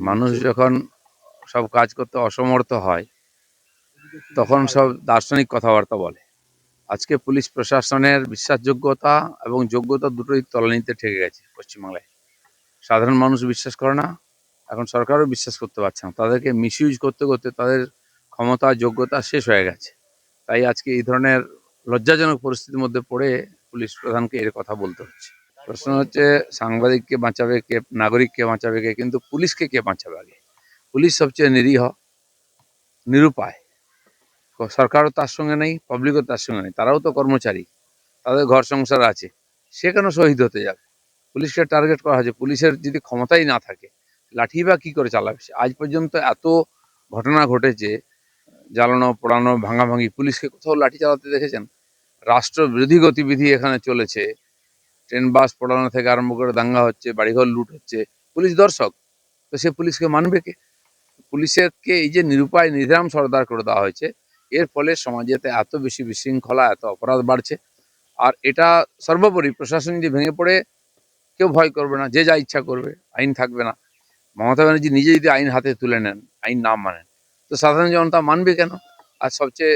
মানুষ যখন সব কাজ করতে অসমর্থ হয় তখন সব দার্শনিক কথাবার্তা বলে। আজকে পুলিশ প্রশাসনের বিশ্বাসযোগ্যতা এবং যোগ্যতা দুটোই তলানিতে ঠেকে গেছে পশ্চিমবাংলায়। সাধারণ মানুষ বিশ্বাস করে না, এখন সরকারও বিশ্বাস করতে পারছে না। তাদেরকে মিসইউজ করতে করতে তাদের ক্ষমতা যোগ্যতা শেষ হয়ে গেছে। তাই আজকে এই ধরনের লজ্জাজনক পরিস্থিতির মধ্যে পড়ে পুলিশ প্রধানকে এর কথা বলতে হচ্ছে। প্রশ্ন হচ্ছে সাংবাদিককে বাঁচাবে কে, নাগরিককে বাঁচাবে কে, কিন্তু পুলিশকে কে বাঁচাবে আগে? পুলিশ সবচেয়ে নিরীহ, নিরুপায়। সরকারও তার সঙ্গে নেই, পাবলিকও তার সঙ্গে নেই, তারাও তো কর্মচারী, তাদের ঘর সংসার আছে। সে কেন শহীদ হতে যাবে? পুলিশকে টার্গেট করা হয়েছে। পুলিশের যদি ক্ষমতাই না থাকে, লাঠি বা কী করে চালাবে? আজ পর্যন্ত এত ঘটনা ঘটেছে, জ্বালানো পোড়ানো ভাঙাভাঙি, পুলিশকে কোথাও লাঠি চালাতে দেখেছেন? রাষ্ট্রবিরোধী গতিবিধি এখানে চলেছে, ট্রেন বাস পোড়ানো থেকে আরম্ভ করে দাঙ্গা হচ্ছে, বাড়িঘর লুট হচ্ছে, পুলিশ দর্শক। তো সে পুলিশকে মানবে কে? পুলিশকে এই যে নিরুপায় নির্ধাম সর্দার করে দেওয়া হয়েছে, এর ফলে সমাজেতে এত বেশি বিশৃঙ্খলা, এত অপরাধ বাড়ছে। আর এটা সর্বোপরি প্রশাসন যদি ভেঙে পড়ে, কেউ ভয় করবে না, যে যা ইচ্ছা করবে, আইন থাকবে না। মমতা ব্যানার্জি নিজে যদি আইন হাতে তুলে নেন, আইন না মানেন, তো সাধারণ জনতা মানবে কেন? আর সবচেয়ে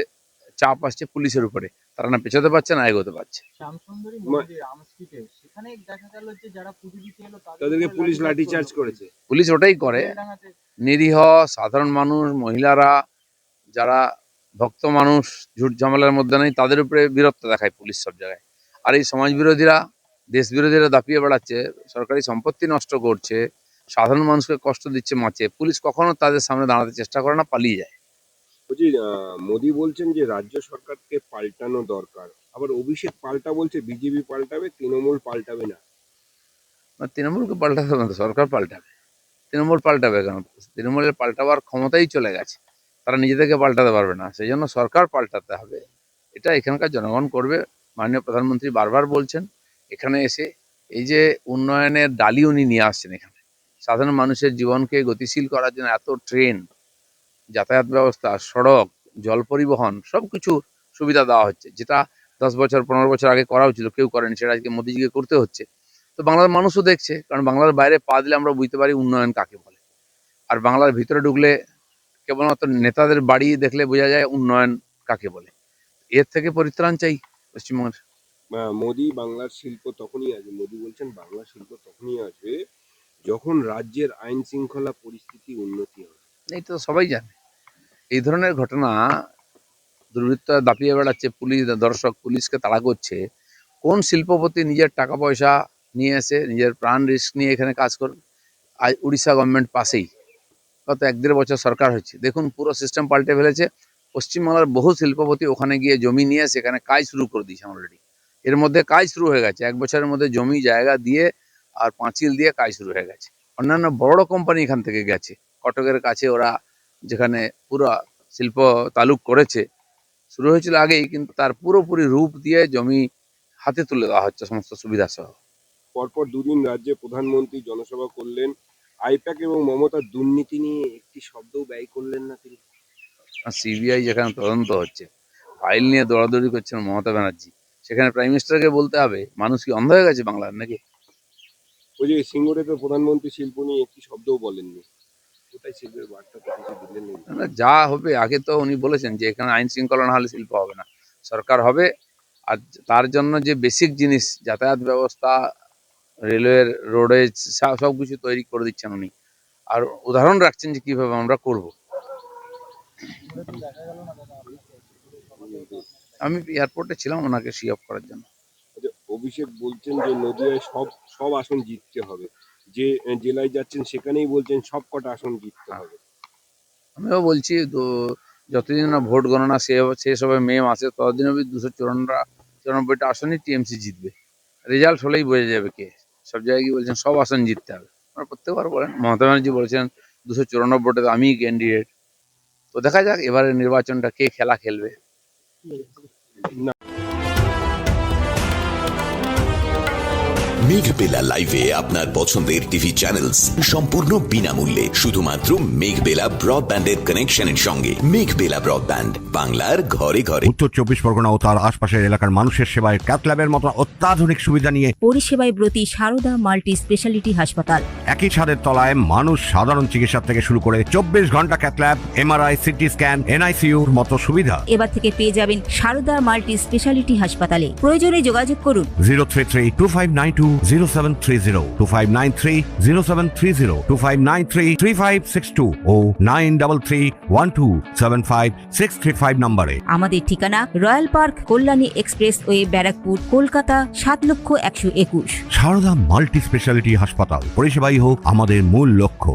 চাপ আসছে পুলিশের উপরে, তারা না পেছাতে পারছে না এগোতে পারছে। তাদেরকে পুলিশ লাঠিচার্জ করেছে। পুলিশ ওটাই করে। নিরীহ সাধারণ মানুষ, মহিলারা, যারা ভক্ত মানুষ, ঝুট ঝামেলার মধ্যে নেই, তাদের উপরে বীরত্ব দেখায় পুলিশ সব জায়গায়। আর এই সমাজ বিরোধীরা, দেশ বিরোধীরা দাপিয়ে বেড়াচ্ছে, সরকারি সম্পত্তি নষ্ট করছে, সাধারণ মানুষকে কষ্ট দিচ্ছে, মাছে। পুলিশ কখনো তাদের সামনে দাঁড়াতে চেষ্টা করে না, পালিয়ে যায়। বলছি, মোদি বলছেন যে রাজ্য সরকারকে পাল্টানো দরকার, আবার অভিষেক পাল্টা বলছে বিজেপি পাল্টাবে, তৃণমূল পাল্টাবে না। তৃণমূলকে পাল্টাতে হবে না, সরকার পাল্টাবে। তৃণমূল পাল্টাবে কেন? তৃণমূলের পাল্টাবার ক্ষমতাই চলে গেছে, তারা নিজে থেকে পাল্টাতে পারবে না, সেই জন্য সরকার পাল্টাতে হবে। এটা এখানকার জনগণ করবে। মাননীয় প্রধানমন্ত্রী বারবার বলছেন, এখানে এসে এই যে উন্নয়নের ডালি উনি নিয়ে আসছেন এখানে, সাধারণ মানুষের জীবনকে গতিশীল করার জন্য এত ট্রেন, যাতায়াত ব্যবস্থা, সড়ক, জল পরিবহন, সব কিছু সুবিধা দেওয়া হচ্ছে, যেটা 10 বছর 15 বছর আগে করা হচ্ছিল, কেউ করেনি, সেটা আজকে মোদিজিকে করতে হচ্ছে। তো বাংলার মানুষও দেখছে, কারণ বাংলার বাইরে পা দিলে আমরা বুঝতে পারি উন্নয়ন কাকে বলে। আর বাংলার ভিতরে ঢুকলে কেবলমাত্র নেতাদের বাড়ি দেখলে বোঝা যায় উন্নয়ন কাকে বলে। এর থেকে পরিত্রাণ চাই পশ্চিমবঙ্গের। মোদি বাংলার শিল্প তখনই আসবে, মোদি বলছেন বাংলার শিল্প তখনই আসবে যখন রাজ্যের আইন শৃঙ্খলা পরিস্থিতি উন্নতি হবে। এই তো সবাই জানে। এই ধরনের ঘটনা, দুর্বৃত্ত দাপিয়ে বেড়াচ্ছে, পুলিশ দর্শক পুলিশকে তাড়া করছে। কোন শিল্পপতি নিজের টাকা পয়সা নিয়ে এসে নিজের প্রাণ রিস্ক নিয়ে এখানে কাজ করবে? আজ উড়িষ্যা গভর্নমেন্ট পাশেই, গত 1-1.5 বছর সরকার হচ্ছে, দেখুন পুরো সিস্টেম পাল্টে ফেলেছে। পশ্চিমবাংলার বহু শিল্পপতি ওখানে গিয়ে জমি নিয়ে সেখানে কাজ শুরু করে দিয়েছে অলরেডি। এর মধ্যে কাজ শুরু হয়ে গেছে, 1 বছরের মধ্যে জমি জায়গা দিয়ে আর পাঁচিল দিয়ে কাজ শুরু হয়ে গেছে। অন্যান্য বড় কোম্পানি এখান থেকে গেছে, কটকের কাছে ওরা যেখানে পুরো শিল্প তালুক করেছে, শুরু হয়েছিল আগেই, কিন্তু তার পুরোপুরি রূপ দিয়ে জমি হাতে তুলে দেওয়া হচ্ছে সমস্ত সুবিধা সহ। পরপর দুদিন রাজ্যে প্রধানমন্ত্রী জনসভা করলেন, আইপ্যাক এবং মমতার দুর্নীতি নিয়ে একটি শব্দও ব্যয় করলেন না তিনি। সিবিআই যেখানে তদন্ত হচ্ছে, ফাইল নিয়ে দৌড়াদৌড়ি করছেন মমতা ব্যানার্জি, সেখানে প্রাইম মিনিস্টারকে বলতে হবে? মানুষ কি অন্ধ হয়ে গেছে বাংলার নাকি? ওই যে সিঙ্গুরেতে প্রধানমন্ত্রী শিল্প নিয়ে একটি শব্দও বলেননি, কোথায় শিল্পের বার্তা তো কিছু দিলেন না। যা হবে, আগে তো উনি বলেছেন যে এখানে আইন শৃঙ্খলা না হলে শিল্প হবে না, সরকার হবে। আর তার জন্য যে বেসিক জিনিস, যাতায়াত ব্যবস্থা, রেলওয়ের, রোডেজ, সব কিছু তৈরি করে দিচ্ছেন উনি। আর উদাহরণ রাখছেন যে কিভাবে আমরা করব। আমি এয়ারপোর্টে ছিলাম ওনাকে সি অফ করার জন্য। অভিষেক বলছেন যে নদিয়ায় সব সব আসন জিততে হবে, যে জেলায় যাচ্ছেন সেখানেই বলছেন সব কটা আসন জিততে হবে। আমিও বলছি, তো যতদিন না ভোট গণনা শেষ হবে মে মাসে, ততদিন অবধি 294টা আসনই টিএমসি জিতবে। রেজাল্ট হলেই বোঝা যাবে কে। সব জায়গায় কি বলছেন সব আসন জিততে হবে, আপনারা প্রত্যেকবার বলেন। মমতা ব্যানার্জি বলেছেন 294টা তো আমিই ক্যান্ডিডেট। তো দেখা যাক এবারের নির্বাচনটা কে খেলা খেলবে। মেঘবেলা লাইভে আপনার পছন্দের টিভি চ্যানেলস সম্পূর্ণ বিনামূল্যে শুধুমাত্র মেঘবেলা ব্রডব্যান্ডের কানেকশনের সঙ্গে। মেঘবেলা ব্রডব্যান্ড, বাংলার ঘরে ঘরে। উত্তর 24 পরগনা ও তার আশপাশের এলাকার মানুষের সেবায় ক্যাথল্যাবের মতো অত্যাধুনিক সুবিধা নিয়ে পরিষেবায় ব্রতী সারদা মাল্টি স্পেশালিটি হাসপাতাল। একই ছাদের তলায় মানুষ সাধারণ চিকিৎসা থেকে শুরু করে 24 ঘন্টা ক্যাথল্যাব, এমআরআই, সিটি স্ক্যান, এনআইসিইউর মতো সুবিধা। এবার থেকে পেয়ে যাবেন সারদা মাল্টি স্পেশালিটি হাসপাতালে। প্রয়োজনে যোগাযোগ করুন 033-2592-0730, 2593-0730, 2593-3562 ও 9331275635 নম্বরে। আমাদের ঠিকানা Royal Park, Kalyani expressway, Barrackpore, Kolkata ৭,১২১। সারদা মাল্টি স্পেশালিটি হাসপাতাল, পরিষেবাই হোক আমাদের মূল লক্ষ্য।